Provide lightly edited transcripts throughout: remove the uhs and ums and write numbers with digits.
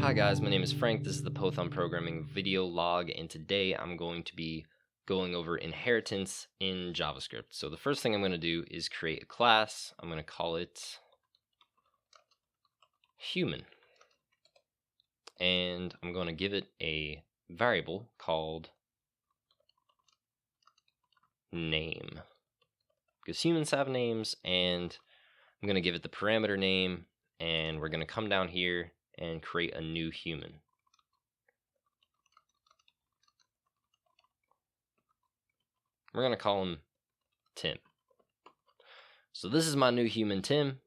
Hi guys, my name is Frank. This is the Python Programming video log, and today I'm going to be going over inheritance in JavaScript. So the first thing I'm going to do is create a class. I'm going to call it human, and I'm going to give it a variable called name, because humans have names, and I'm going to give it the parameter name, and we're going to come down here and create a new human. We're going to call him Tim. So this is my new human, Tim.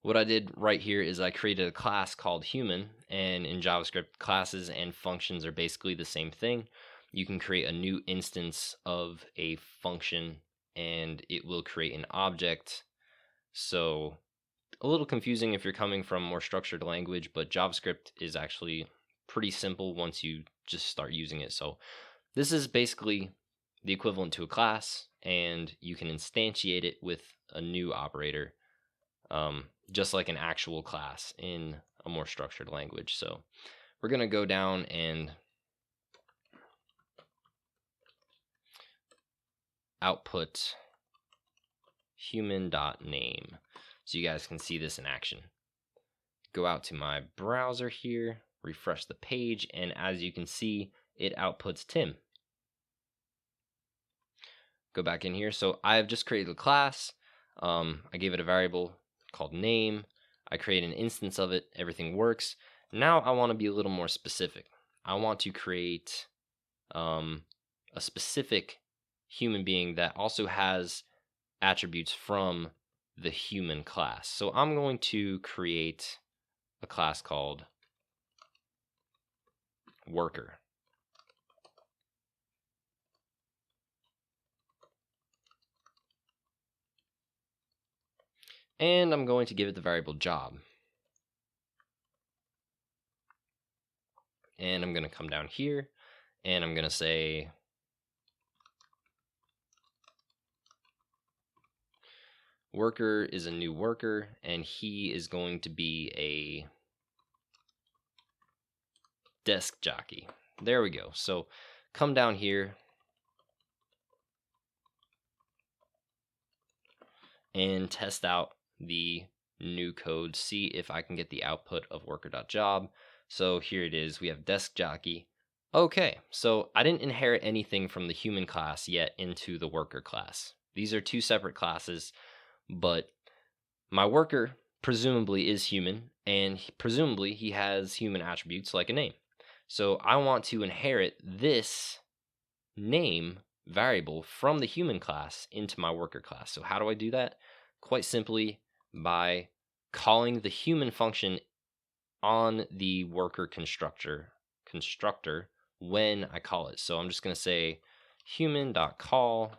What I did right here is I created a class called human, and in JavaScript, classes and functions are basically the same thing. You can create a new instance of a function and it will create an object. So a little confusing if you're coming from more structured language, but JavaScript is actually pretty simple once you just start using it. So this is basically the equivalent to a class, and you can instantiate it with a new operator, just like an actual class in a more structured language. So we're going to go down and output human.name so you guys can see this in action. Go out to my browser here, refresh the page, and as you can see, it outputs Tim. Go back in here. So I've just created a class. I gave it a variable called name. I create an instance of it. Everything works. Now I want to be a little more specific. I want to create a specific human being that also has attributes from the human class. So I'm going to create a class called worker. And I'm going to give it the variable job. And I'm going to come down here and I'm going to say worker is a new worker, and he is going to be a desk jockey. There we go. So come down here and test out the new code, see if I can get the output of worker.job. So here it is. We have desk jockey. Okay, so I didn't inherit anything from the human class yet into the worker class. These are two separate classes, but my worker presumably is human, and presumably he has human attributes like a name. So I want to inherit this name variable from the human class into my worker class. So how do I do that? Quite simply by calling the human function on the worker constructor when I call it. So I'm just going to say human.call.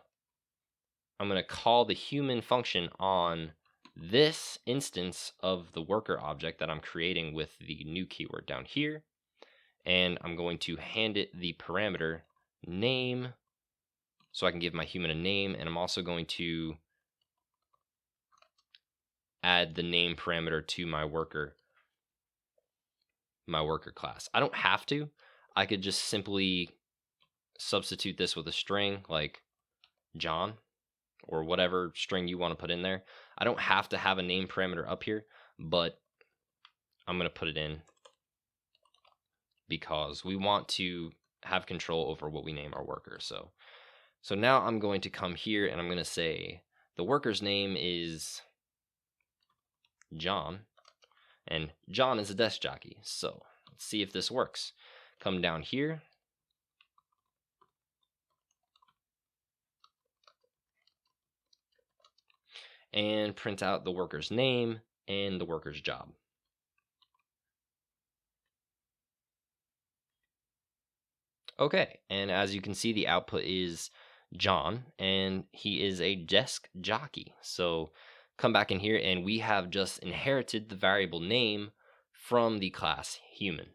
I'm going to call the human function on this instance of the worker object that I'm creating with the new keyword down here. And I'm going to hand it the parameter name so I can give my human a name. And I'm also going to add the name parameter to my worker class. I don't have to. I could just simply substitute this with a string like John or whatever string you want to put in there. I don't have to have a name parameter up here, but I'm going to put it in because we want to have control over what we name our worker. So now I'm going to come here and I'm going to say the worker's name is John, and John is a desk jockey. So let's see if this works. Come down here. And print out the worker's name and the worker's job. Okay, and as you can see, the output is John, and he is a desk jockey. So come back in here, and we have just inherited the variable name from the class human.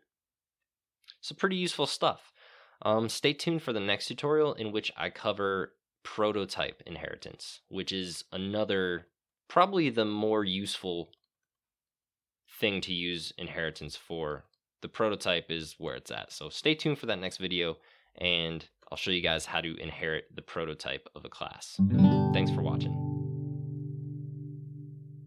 So pretty useful stuff. Stay tuned for the next tutorial in which I cover prototype inheritance, which is another, probably the more useful thing to use inheritance for the prototype is where it's at. So stay tuned for that next video, and I'll show you guys how to inherit the prototype of a class. Thanks for watching.